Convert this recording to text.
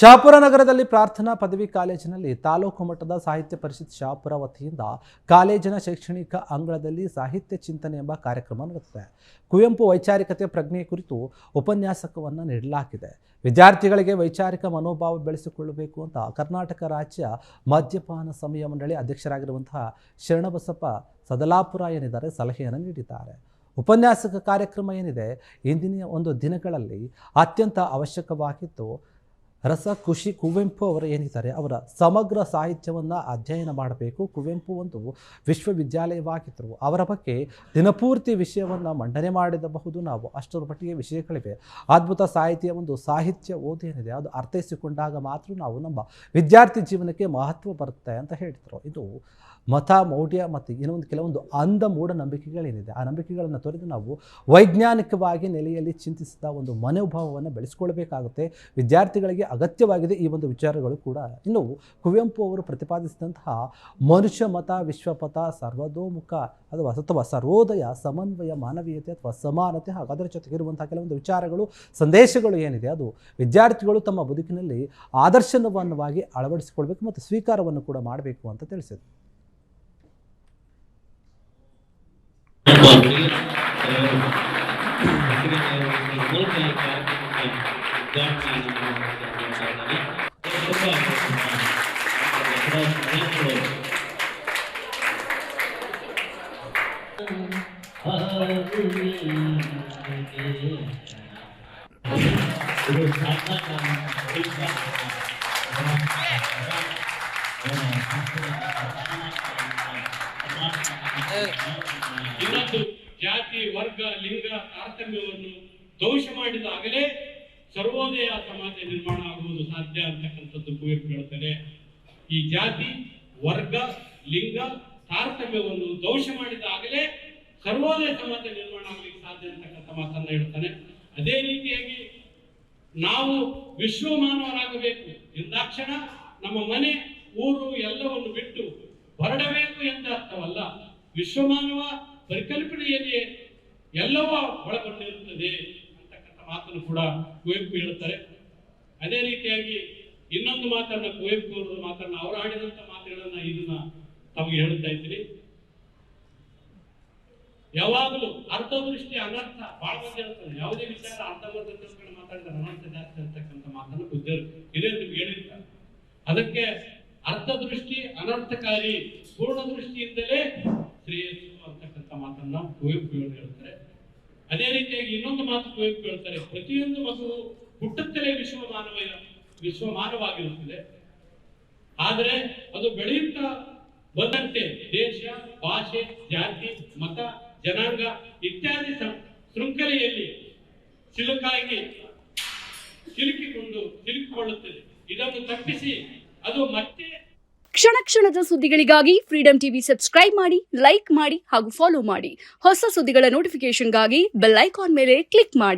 ಶಹಾಪುರ ನಗರದಲ್ಲಿ ಪ್ರಾರ್ಥನಾ ಪದವಿ ಕಾಲೇಜಿನಲ್ಲಿ ತಾಲೂಕು ಮಟ್ಟದ ಸಾಹಿತ್ಯ ಪರಿಷತ್ ಶಹಾಪುರ ವತಿಯಿಂದ ಕಾಲೇಜಿನ ಶೈಕ್ಷಣಿಕ ಅಂಗಳದಲ್ಲಿ ಸಾಹಿತ್ಯ ಚಿಂತನೆ ಎಂಬ ಕಾರ್ಯಕ್ರಮ ನಡೆಯುತ್ತದೆ. ಕುವೆಂಪು ವೈಚಾರಿಕತೆ ಪ್ರಜ್ಞೆ ಕುರಿತು ಉಪನ್ಯಾಸಕವನ್ನು ನೀಡಲಾಗಿದೆ. ವಿದ್ಯಾರ್ಥಿಗಳಿಗೆ ವೈಚಾರಿಕ ಮನೋಭಾವ ಬೆಳೆಸಿಕೊಳ್ಳಬೇಕು ಅಂತ ಕರ್ನಾಟಕ ರಾಜ್ಯ ಮದ್ಯಪಾನ ಸಮಯ ಮಂಡಳಿ ಅಧ್ಯಕ್ಷರಾಗಿರುವಂತಹ ಶರಣಬಸಪ್ಪ ಸದಲಾಪುರ ಏನಿದ್ದಾರೆ ಸಲಹೆಯನ್ನು ನೀಡಿದ್ದಾರೆ. ಉಪನ್ಯಾಸಕ ಕಾರ್ಯಕ್ರಮ ಏನಿದೆ ಇಂದಿನ ಒಂದು ದಿನಗಳಲ್ಲಿ ಅತ್ಯಂತ ಅವಶ್ಯಕವಾಗಿದ್ದು, ರಸ ಖುಷಿ ಕುವೆಂಪು ಅವರು ಏನಿದ್ದಾರೆ ಅವರ ಸಮಗ್ರ ಸಾಹಿತ್ಯವನ್ನು ಅಧ್ಯಯನ ಮಾಡಬೇಕು. ಕುವೆಂಪು ಒಂದು ವಿಶ್ವವಿದ್ಯಾಲಯವಾಗಿದ್ದರು. ಅವರ ಬಗ್ಗೆ ದಿನಪೂರ್ತಿ ವಿಷಯವನ್ನು ಮಂಡನೆ ಮಾಡಿರಬಹುದು ನಾವು, ಅಷ್ಟರ ಮಟ್ಟಿಗೆ ವಿಷಯಗಳಿವೆ. ಅದ್ಭುತ ಸಾಹಿತ್ಯ ಒಂದು ಸಾಹಿತ್ಯ ಓದೇನಿದೆ ಅದು ಅರ್ಥೈಸಿಕೊಂಡಾಗ ಮಾತ್ರ ನಾವು ನಮ್ಮ ವಿದ್ಯಾರ್ಥಿ ಜೀವನಕ್ಕೆ ಮಹತ್ವ ಬರುತ್ತೆ ಅಂತ ಹೇಳಿದರು. ಇದು ಮತ ಮೌಢ್ಯ ಮತ್ತು ಇನ್ನೊಂದು ಕೆಲವೊಂದು ಅಂಧ ಮೂಢನಂಬಿಕೆಗಳೇನಿದೆ ಆ ನಂಬಿಕೆಗಳನ್ನು ತೊರೆದು ನಾವು ವೈಜ್ಞಾನಿಕವಾಗಿ ನೆಲೆಯಲ್ಲಿ ಚಿಂತಿಸಿದ ಒಂದು ಮನೋಭಾವವನ್ನು ಬೆಳೆಸ್ಕೊಳ್ಬೇಕಾಗುತ್ತೆ. ವಿದ್ಯಾರ್ಥಿಗಳಿಗೆ ಅಗತ್ಯವಾಗಿದೆ ಈ ಒಂದು ವಿಚಾರಗಳು ಕೂಡ. ಇನ್ನು ಕುವೆಂಪು ಅವರು ಪ್ರತಿಪಾದಿಸಿದಂತಹ ಮನುಷ್ಯ ಮತ ವಿಶ್ವಪಥ ಸರ್ವತೋಮುಖ ಅಥವಾ ಸರ್ವೋದಯ ಸಮನ್ವಯ ಮಾನವೀಯತೆ ಅಥವಾ ಸಮಾನತೆ ಹಾಗೂ ಅದರ ಜೊತೆಗಿರುವಂತಹ ಕೆಲವೊಂದು ವಿಚಾರಗಳು ಸಂದೇಶಗಳು ಏನಿದೆ ಅದು ವಿದ್ಯಾರ್ಥಿಗಳು ತಮ್ಮ ಬದುಕಿನಲ್ಲಿ ಆದರ್ಶನವನ್ನವಾಗಿ ಅಳವಡಿಸಿಕೊಳ್ಬೇಕು ಮತ್ತು ಸ್ವೀಕಾರವನ್ನು ಕೂಡ ಮಾಡಬೇಕು ಅಂತ ತಿಳಿಸಿದರು. ಇನ್ನೊಂದು ಜಾತಿ ವರ್ಗ ಲಿಂಗ ತಾರತಮ್ಯವನ್ನು ಧ್ವಂಸ ಮಾಡಿದಾಗಲೇ ಸರ್ವೋದಯ ಸಮಾಜ ನಿರ್ಮಾಣ ಆಗುವುದು ಸಾಧ್ಯ ಅಂತಕ್ಕಂಥದ್ದು ಕುವೆಂಪು ಹೇಳ್ತಾರೆ. ಈ ಜಾತಿ ವರ್ಗ ಲಿಂಗ ತಾರತಮ್ಯವನ್ನು ಧ್ವಂಸ ಮಾಡಿದಾಗಲೇ ಸರ್ವೋದಯ ಸಮಾಜ ನಿರ್ಮಾಣ ಆಗಲಿಕ್ಕೆ ಸಾಧ್ಯ ಅಂತಕ್ಕಂಥ ಮಾತನ್ನ ಹೇಳ್ತಾನೆ. ಅದೇ ರೀತಿಯಾಗಿ ನಾವು ವಿಶ್ವಮಾನವರಾಗಬೇಕು ಎಂದಾಕ್ಷಣ ನಮ್ಮ ಮನೆ ಊರು ಎಲ್ಲವನ್ನು ಬಿಟ್ಟು ಹೊರಡಬೇಕು ಎಂದ ಅರ್ಥವಲ್ಲ. ವಿಶ್ವಮಾನವ ಪರಿಕಲ್ಪನೆಯಲ್ಲಿ ಎಲ್ಲವೂ ಒಳಗೊಂಡಿರುತ್ತದೆ ಅಂತಕ್ಕಂಥ ಮಾತನ್ನು ಕೂಡ ಕುವೆಂಪು ಹೇಳ್ತಾರೆ. ಅದೇ ರೀತಿಯಾಗಿ ಇನ್ನೊಂದು ಮಾತನ್ನ ಕುವೆಂಪು ಅವರ ಮಾತನ್ನ ಅವರು ಆಡಿದಂತ ಮಾತುಗಳನ್ನ ಇದನ್ನ ತಮಗೆ ಹೇಳುತ್ತಾ ಇದ್ದೀನಿ. ಯಾವಾಗಲೂ ಅರ್ಥದೃಷ್ಟಿ ಅನರ್ಥ ಬಹಳ ಮಂದಿ ಹೇಳ್ತಾರೆ. ಯಾವುದೇ ವಿಚಾರ ಅರ್ಥಬದ್ಧ ತಿಳ್ಕೊಂಡು ಮಾತಾಡಿದ್ರೆ ಅನರ್ಥ ಜಾಸ್ತಿ ಅಂತಕ್ಕಂಥ ಮಾತನ್ನು ಹಿರಿಯರು ನಿಮ್ಗೆ ಹೇಳಿರ್ತಾರೆ. ಅದಕ್ಕೆ ಅರ್ಥದೃಷ್ಟಿ ಅನರ್ಥಕಾರಿ, ಪೂರ್ಣ ದೃಷ್ಟಿಯಿಂದಲೇ ಶ್ರೇಯಸ್ಸು ಅಂತಕ್ಕಂಥ ಮಾತನ್ನ ಕುವೆಂಪು ಹೇಳ್ತಾರೆ. ಅದೇ ರೀತಿಯಾಗಿ ಇನ್ನೊಂದು ಮಾತು ಕುವೆಂಪು ಹೇಳ್ತಾರೆ, ಪ್ರತಿಯೊಂದು ಮಗುವು ಹುಟ್ಟುತ್ತಲೇ ವಿಶ್ವಮಾನವಾಗಿರುತ್ತದೆ. ಆದರೆ ಅದು ಬೆಳೆಯುತ್ತಾ ಬಂದಂತೆ ದೇಶ ಭಾಷೆ ಜಾತಿ ಮತ ಜನಾಂಗ ಇತ್ಯಾದಿ ಶೃಂಖಲೆಯಲ್ಲಿ ಸಿಲುಕಿಕೊಳ್ಳುತ್ತದೆ. ಇದನ್ನು ತಪ್ಪಿಸಿ ಅದು ಮತ್ತೆ ಕ್ಷಣ ಕ್ಷಣದ ಸುದ್ದಿಗಳಿಗಾಗಿ ಫ್ರೀಡಂ ಟಿವಿ ಸಬ್ಸ್ಕ್ರೈಬ್ ಮಾಡಿ, ಲೈಕ್ ಮಾಡಿ ಹಾಗೂ ಫಾಲೋ ಮಾಡಿ. ಹೊಸ ಸುದ್ದಿಗಳ ನೋಟಿಫಿಕೇಶನ್ಗಾಗಿ ಬೆಲ್ ಐಕಾನ್ ಮೇಲೆ ಕ್ಲಿಕ್ ಮಾಡಿ.